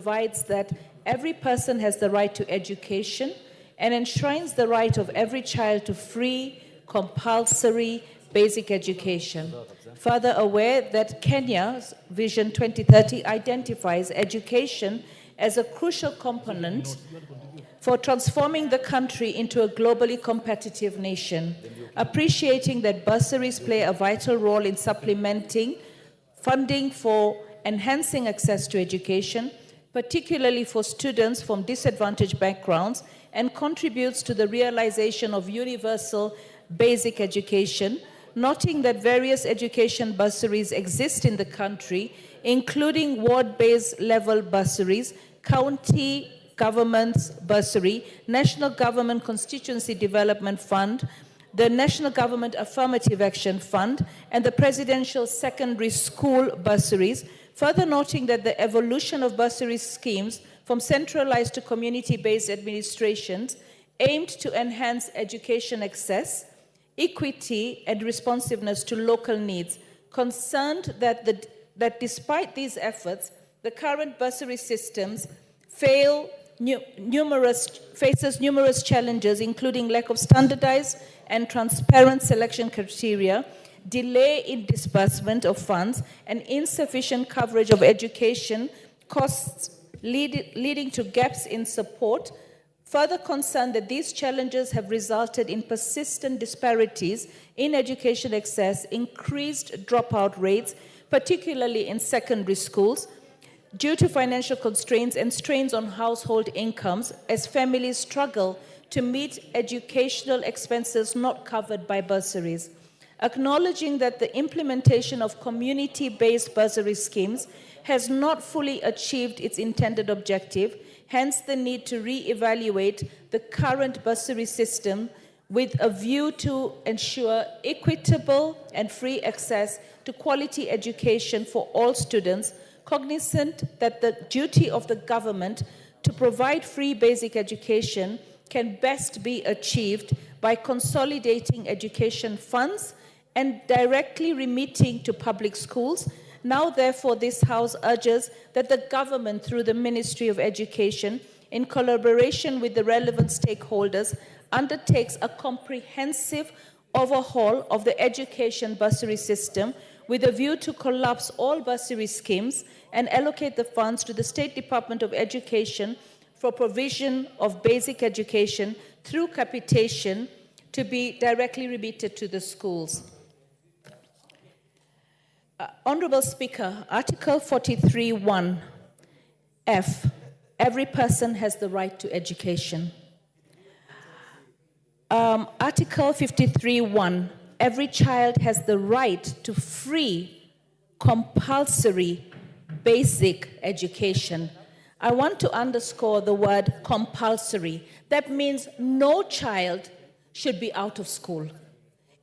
provides that every person has the right to education and enshrines the right of every child to free, compulsory, basic education. Further aware that Kenya's Vision 2030 identifies education as a crucial component for transforming the country into a globally competitive nation, appreciating that bursaries play a vital role in supplementing funding for enhancing access to education, particularly for students from disadvantaged backgrounds, and contributes to the realization of universal basic education, noting that various education bursaries exist in the country, including ward-based level bursaries, county government's bursary, National Government Constituency Development Fund, the National Government Affirmative Action Fund, and the Presidential Secondary School bursaries, further noting that the evolution of bursary schemes from centralized to community-based administrations aimed to enhance education access, equity, and responsiveness to local needs, concerned that despite these efforts, the current bursary systems faces numerous challenges, including lack of standardized and transparent selection criteria, delay in disbursement of funds, and insufficient coverage of education costs leading to gaps in support. Further concerned that these challenges have resulted in persistent disparities in education access, increased dropout rates, particularly in secondary schools, due to financial constraints and strains on household incomes as families struggle to meet educational expenses not covered by bursaries. Acknowledging that the implementation of community-based bursary schemes has not fully achieved its intended objective, hence the need to re-evaluate the current bursary system with a view to ensure equitable and free access to quality education for all students, cognizant that the duty of the government to provide free basic education can best be achieved by consolidating education funds and directly remitting to public schools. Now, therefore, this House urges that the government, through the Ministry of Education, in collaboration with the relevant stakeholders, undertakes a comprehensive overhaul of the education bursary system with a view to collapse all bursary schemes and allocate the funds to the State Department of Education for provision of basic education through capitation to be directly remitted to the schools. Honorable Speaker, Article 43(1)(f), every person has the right to education. Article 53(1), every child has the right to free, compulsory, basic education. I want to underscore the word compulsory. That means no child should be out of school.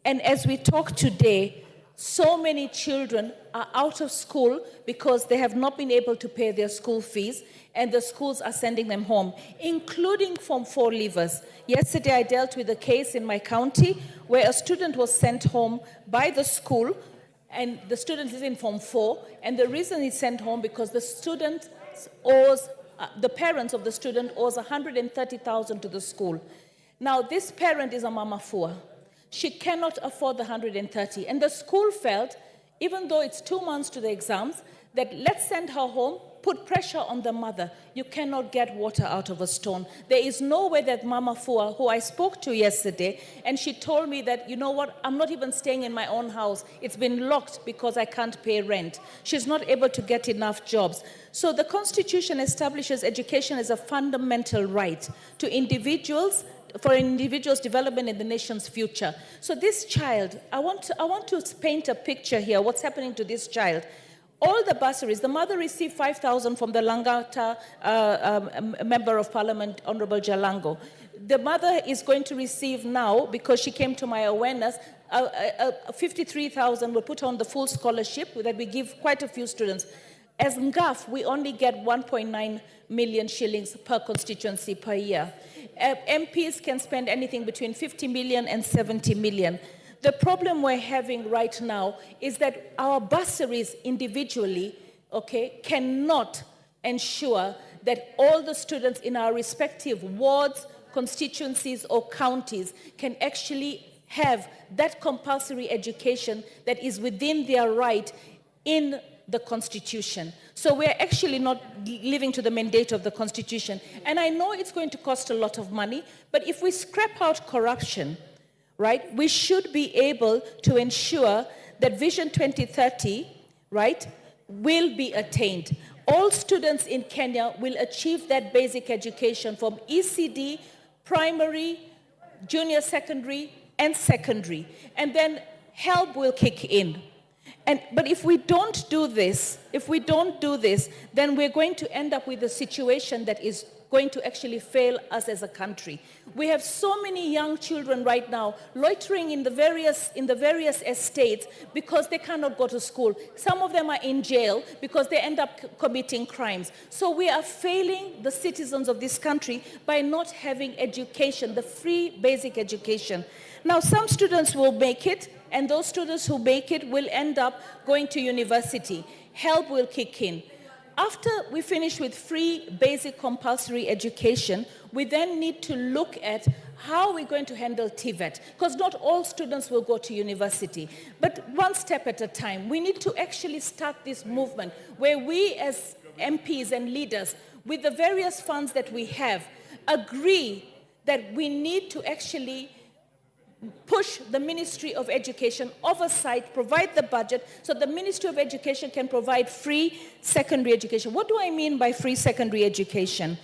And as we talk today, so many children are out of school because they have not been able to pay their school fees, and the schools are sending them home, including Form 4 leavers. Yesterday, I dealt with a case in my county where a student was sent home by the school, and the student is in Form 4, and the reason he's sent home because the student owes, the parents of the student owes 130,000 to the school. Now, this parent is a mama fua. She cannot afford the 130, and the school felt, even though it's 2 months to the exams, that let's send her home, put pressure on the mother. You cannot get water out of a stone. There is no way that Mama Fua, who I spoke to yesterday, and she told me that, you know what, I'm not even staying in my own house. It's been locked because I can't pay rent. She's not able to get enough jobs. So the Constitution establishes education as a fundamental right to individuals, for individuals' development in the nation's future. So this child, I want to paint a picture here, what's happening to this child. All the bursaries, the mother received 5,000 from the Langata Member of Parliament, Honorable Jalango. The mother is going to receive now, because she came to my awareness, 53,000 will put on the full scholarship that we give quite a few students. As NGAF, we only get 1.9 million shillings per constituency per year. MPs can spend anything between 50 million and 70 million. The problem we're having right now is that our bursaries individually, cannot ensure that all the students in our respective wards, constituencies, or counties can actually have that compulsory education that is within their right in the Constitution. So we're actually not living to the mandate of the Constitution. And I know it's going to cost a lot of money, but if we scrap out corruption, right, we should be able to ensure that Vision 2030, right, will be attained. All students in Kenya will achieve that basic education from ECD, primary, junior secondary, and secondary. And then help will kick in. But if we don't do this, then we're going to end up with a situation that is going to actually fail us as a country. We have so many young children right now loitering in the various estates because they cannot go to school. Some of them are in jail because they end up committing crimes. So we are failing the citizens of this country by not having education, the free basic education. Now, some students will make it, and those students who make it will end up going to university. Help will kick in. After we finish with free basic compulsory education, we then need to look at how we're going to handle TVET, because not all students will go to university. But one step at a time, we need to actually start this movement where we as MPs and leaders, with the various funds that we have, agree that we need to actually push the Ministry of Education oversight, provide the budget, so the Ministry of Education can provide free secondary education. What do I mean by free secondary education?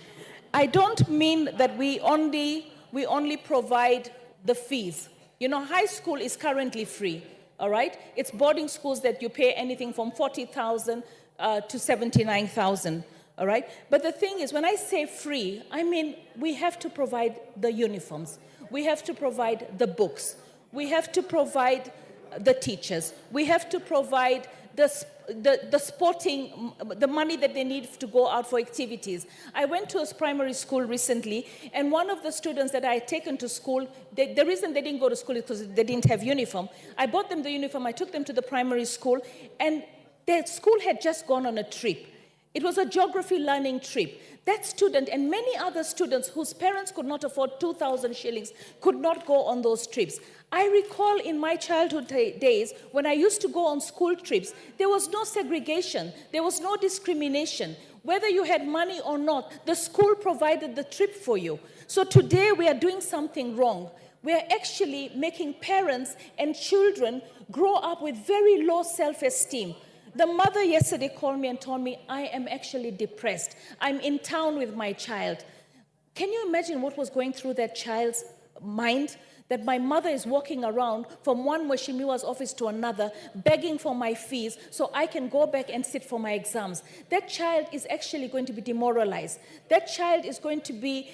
I don't mean that we only provide the fees. You know, high school is currently free, all right? It's boarding schools that you pay anything from 40,000 to 79,000, all right? But the thing is, when I say free, I mean we have to provide the uniforms. We have to provide the books. We have to provide the teachers. We have to provide the sporting, the money that they need to go out for activities. I went to a primary school recently, and one of the students that I had taken to school, the reason they didn't go to school is because they didn't have uniform. I bought them the uniform, I took them to the primary school, and their school had just gone on a trip. It was a geography learning trip. That student and many other students whose parents could not afford 2,000 shillings could not go on those trips. I recall in my childhood days, when I used to go on school trips, there was no segregation, there was no discrimination. Whether you had money or not, the school provided the trip for you. So today we are doing something wrong. We are actually making parents and children grow up with very low self-esteem. The mother yesterday called me and told me, I am actually depressed. I'm in town with my child. Can you imagine what was going through that child's mind? That my mother is walking around from one Mheshimiwa's office to another, begging for my fees so I can go back and sit for my exams. That child is actually going to be demoralized. That child is going to be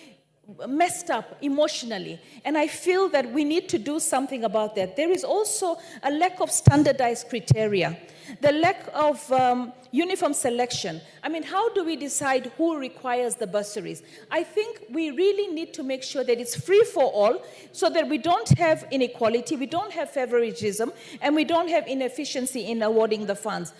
messed up emotionally. And I feel that we need to do something about that. There is also a lack of standardized criteria. The lack of uniform selection. I mean, how do we decide who requires the bursaries? I think we really need to make sure that it's free for all so that we don't have inequality, we don't have favoritism, and we don't have inefficiency in awarding the funds.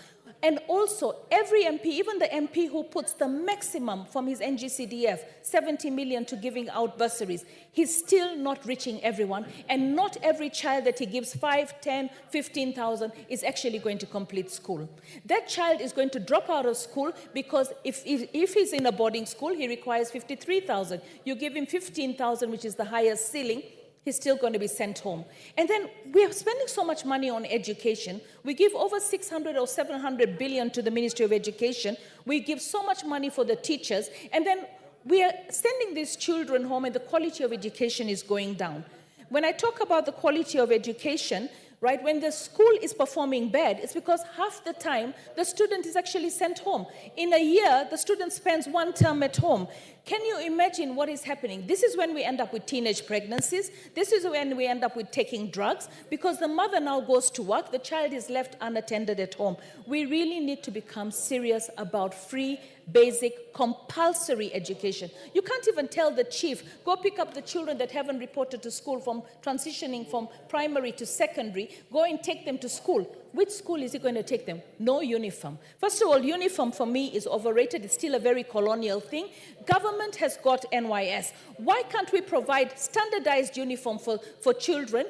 And also, every MP, even the MP who puts the maximum from his NGCDF, 70 million to giving out bursaries, he's still not reaching everyone. And not every child that he gives 5, 10, 15,000 is actually going to complete school. That child is going to drop out of school because if he's in a boarding school, he requires 53,000. You give him 15,000, which is the highest ceiling, he's still going to be sent home. And then we are spending so much money on education. We give over 600 or 700 billion to the Ministry of Education. We give so much money for the teachers. And then we are sending these children home and the quality of education is going down. When I talk about the quality of education, right, when the school is performing bad, it's because half the time the student is actually sent home. In a year, the student spends one term at home. Can you imagine what is happening? This is when we end up with teenage pregnancies. This is when we end up with taking drugs because the mother now goes to work, the child is left unattended at home. We really need to become serious about free basic, compulsory education. You can't even tell the chief, go pick up the children that haven't reported to school from transitioning from primary to secondary, go and take them to school. Which school is he going to take them? No uniform. First of all, uniform for me is overrated. It's still a very colonial thing. Government has got NYS. Why can't we provide standardized uniform for children,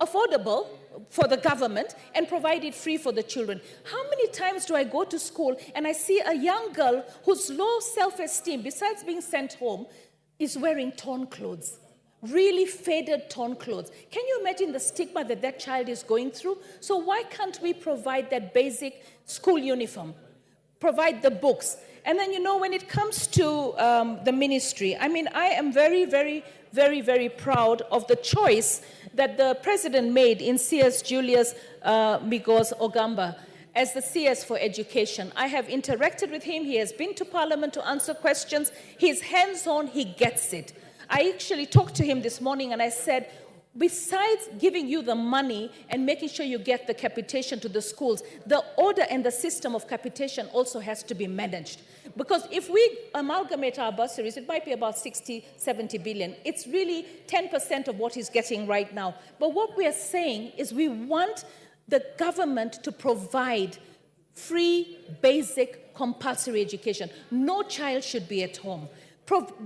affordable for the government, and provide it free for the children? How many times do I go to school and I see a young girl whose low self-esteem, besides being sent home, is wearing torn clothes? Really faded torn clothes. Can you imagine the stigma that that child is going through? So why can't we provide that basic school uniform? Provide the books. And then, when it comes to the ministry, I mean, I am very, very, very, very proud of the choice that the president made in CS Julius Migos Ogamba as the CS for Education. I have interacted with him. He has been to Parliament to answer questions. He's hands-on. He gets it. I actually talked to him this morning and I said, besides giving you the money and making sure you get the capitation to the schools, the order and the system of capitation also has to be managed. Because if we amalgamate our bursaries, it might be about 60, 70 billion. It's really 10% of what he's getting right now. But what we are saying is we want the government to provide free, basic, compulsory education. No child should be at home.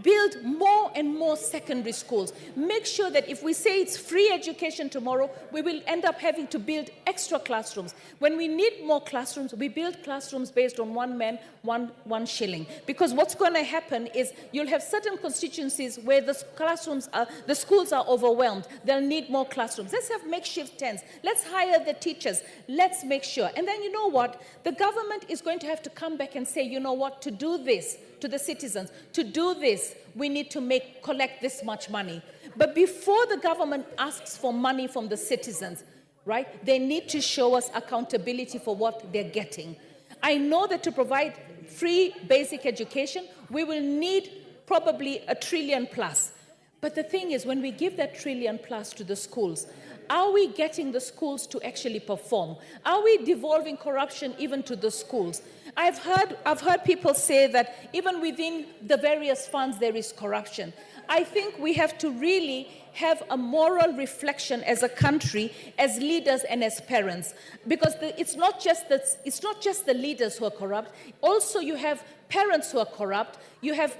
Build more and more secondary schools. Make sure that if we say it's free education tomorrow, we will end up having to build extra classrooms. When we need more classrooms, we build classrooms based on one man, one shilling. Because what's going to happen is you'll have certain constituencies where the schools are overwhelmed. They'll need more classrooms. Let's have makeshift tents. Let's hire the teachers. Let's make sure. And then you know what? The government is going to have to come back and say, you know what, to do this to the citizens, to do this, we need to collect this much money. But before the government asks for money from the citizens, right, they need to show us accountability for what they're getting. I know that to provide free basic education, we will need probably $1 trillion plus. But the thing is, when we give that $1 trillion plus to the schools, are we getting the schools to actually perform? Are we devolving corruption even to the schools? I've heard people say that even within the various funds there is corruption. I think we have to really have a moral reflection as a country, as leaders and as parents, because it's not just the leaders who are corrupt. Also, you have parents who are corrupt, you have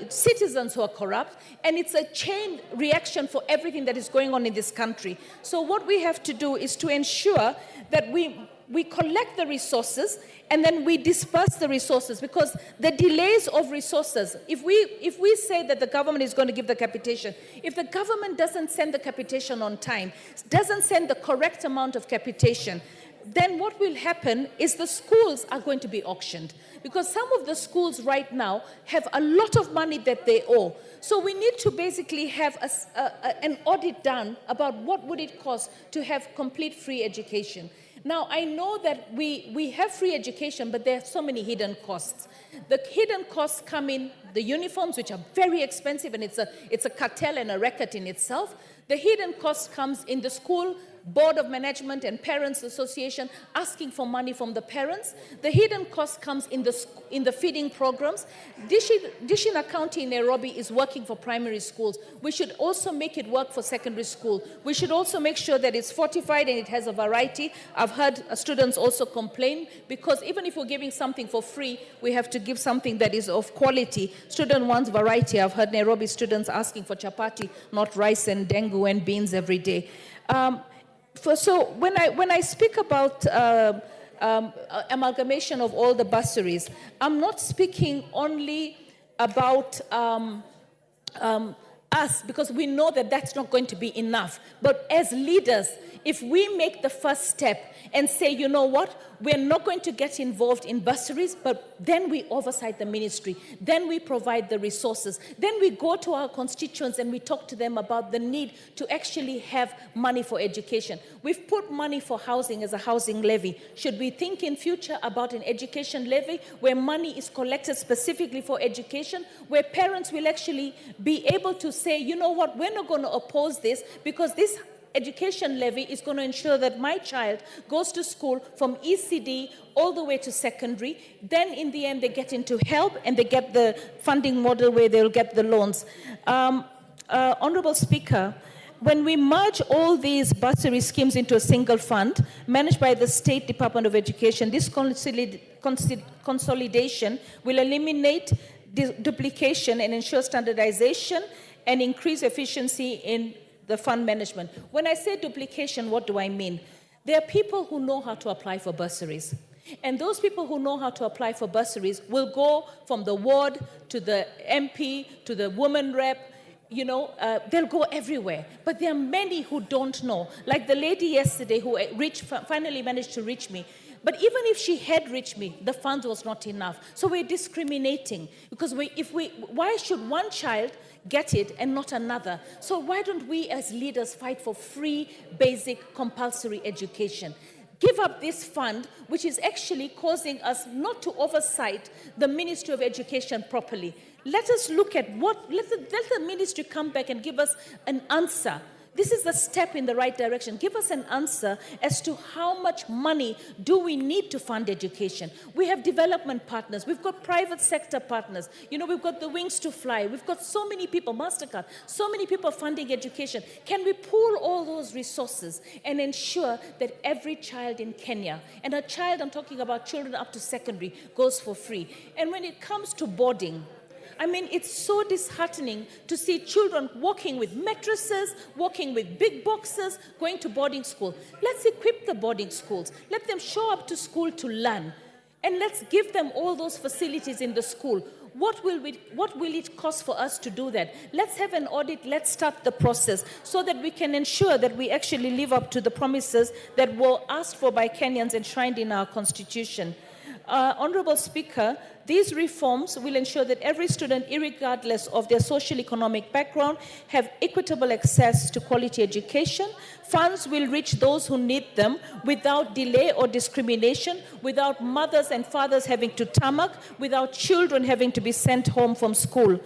citizens who are corrupt, and it's a chain reaction for everything that is going on in this country. So what we have to do is to ensure that we collect the resources and then we disperse the resources, because the delays of resources, if we say that the government is going to give the capitation, if the government doesn't send the capitation on time, doesn't send the correct amount of capitation, then what will happen is the schools are going to be auctioned, because some of the schools right now have a lot of money that they owe. So we need to basically have an audit done about what would it cost to have complete free education. Now, I know that we have free education, but there are so many hidden costs. The hidden costs come in the uniforms, which are very expensive, and it's a cartel and a racket in itself. The hidden cost comes in the school board of management and parents association asking for money from the parents. The hidden cost comes in the feeding programs. Dishi County in Nairobi is working for primary schools. We should also make it work for secondary school. We should also make sure that it's fortified and it has a variety. I've heard students also complain, because even if we're giving something for free, we have to give something that is of quality. Student wants variety. I've heard Nairobi students asking for chapati, not rice-Ndengu and beans every day. So when I speak about amalgamation of all the bursaries, I'm not speaking only about us, because we know that that's not going to be enough. But as leaders, if we make the first step and say, you know what, we're not going to get involved in bursaries, but then we oversight the ministry, then we provide the resources, then we go to our constituents and we talk to them about the need to actually have money for education. We've put money for housing as a housing levy. Should we think in future about an education levy where money is collected specifically for education, where parents will actually be able to say, you know what, we're not going to oppose this because this education levy is going to ensure that my child goes to school from ECD all the way to secondary. Then in the end, they get into HELP and they get the funding model where they'll get the loans. Honorable Speaker, when we merge all these bursary schemes into a single fund managed by the State Department of Education, this consolidation will eliminate duplication and ensure standardization and increase efficiency in the fund management. When I say duplication, what do I mean? There are people who know how to apply for bursaries. And those people who know how to apply for bursaries will go from the ward to the MP to the woman rep. They'll go everywhere. But there are many who don't know. Like the lady yesterday who finally managed to reach me. But even if she had reached me, the funds was not enough. So we're discriminating. Because why should one child get it and not another? So why don't we as leaders fight for free, basic, compulsory education? Give up this fund, which is actually causing us not to oversight the Ministry of Education properly. Let us look at let the ministry come back and give us an answer. This is a step in the right direction. Give us an answer as to how much money do we need to fund education. We have development partners. We've got private sector partners. We've got the Wings to Fly. We've got so many people, MasterCard, so many people funding education. Can we pool all those resources and ensure that every child in Kenya, and a child, I'm talking about children up to secondary, goes for free? And when it comes to boarding, it's so disheartening to see children walking with mattresses, walking with big boxes, going to boarding school. Let's equip the boarding schools. Let them show up to school to learn. And let's give them all those facilities in the school. What will it cost for us to do that? Let's have an audit. Let's start the process so that we can ensure that we actually live up to the promises that were asked for by Kenyans enshrined in our Constitution. Honorable Speaker, these reforms will ensure that every student, irregardless of their social-economic background, have equitable access to quality education. Funds will reach those who need them without delay or discrimination, without mothers and fathers having to tarmac, without children having to be sent home from school.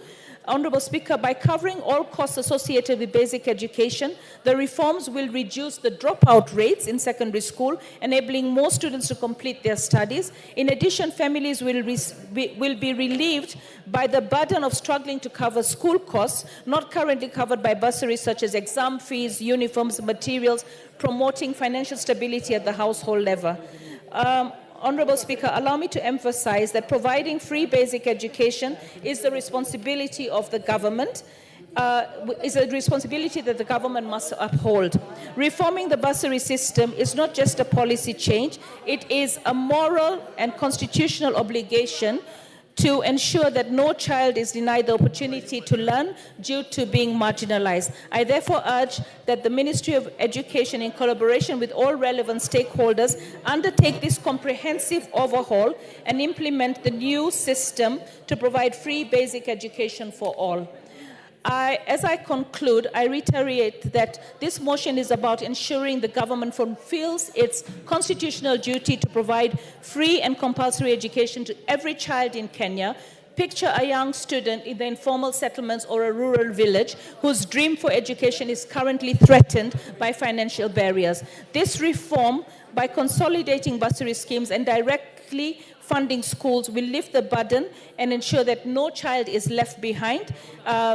Honorable Speaker, by covering all costs associated with basic education, the reforms will reduce the dropout rates in secondary school, enabling more students to complete their studies. In addition, families will be relieved by the burden of struggling to cover school costs, not currently covered by bursaries such as exam fees, uniforms, materials, promoting financial stability at the household level. Honorable Speaker, allow me to emphasize that providing free basic education is the responsibility of the government, is a responsibility that the government must uphold. Reforming the bursary system is not just a policy change, it is a moral and constitutional obligation to ensure that no child is denied the opportunity to learn due to being marginalized. I therefore urge that the Ministry of Education, in collaboration with all relevant stakeholders, undertake this comprehensive overhaul and implement the new system to provide free basic education for all. As I conclude, I reiterate that this motion is about ensuring the government fulfills its constitutional duty to provide free and compulsory education to every child in Kenya. Picture a young student in the informal settlements or a rural village whose dream for education is currently threatened by financial barriers. This reform, by consolidating bursary schemes and directly funding schools, will lift the burden and ensure that no child is left behind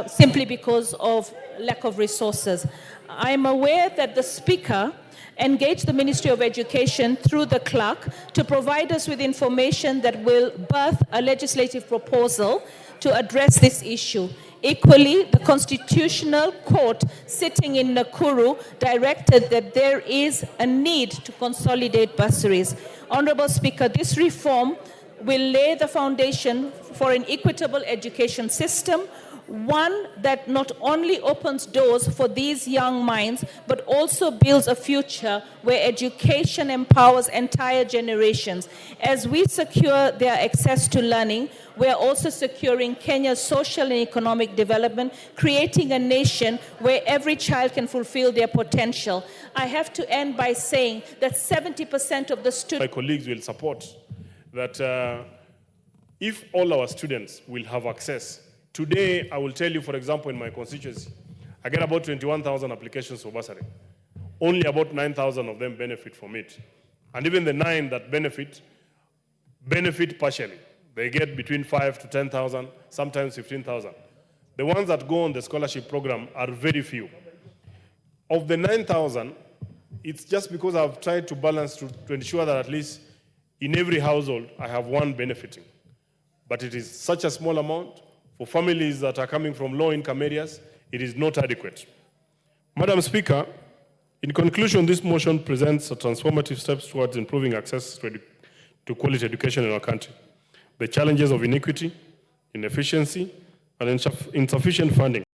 simply because of lack of resources. I am aware that the Speaker engaged the Ministry of Education through the clerk to provide us with information that will birth a legislative proposal to address this issue. Equally, the Constitutional Court sitting in Nakuru directed that there is a need to consolidate bursaries. Honorable Speaker, this reform will lay the foundation for an equitable education system, one that not only opens doors for these young minds, but also builds a future where education empowers entire generations. As we secure their access to learning, we are also securing Kenya's social and economic development, creating a nation where every child can fulfill their potential. I have to end by saying that 70% of the students... My colleagues will support that if all our students will have access. Today, I will tell you, for example, in my constituency, I get about 21,000 applications for bursary. only about 9,000 of them benefit from it. And even the 9 that benefit partially. They get between 5 to 10,000, sometimes 15,000. The ones that go on the scholarship program are very few. Of the 9,000, it's just because I've tried to balance to ensure that at least in every household, I have one benefiting. But it is such a small amount. For families that are coming from low-income areas, it is not adequate. Madam Speaker, in conclusion, this motion presents a transformative steps towards improving access to quality education in our country. The challenges of inequity, inefficiency, and insufficient funding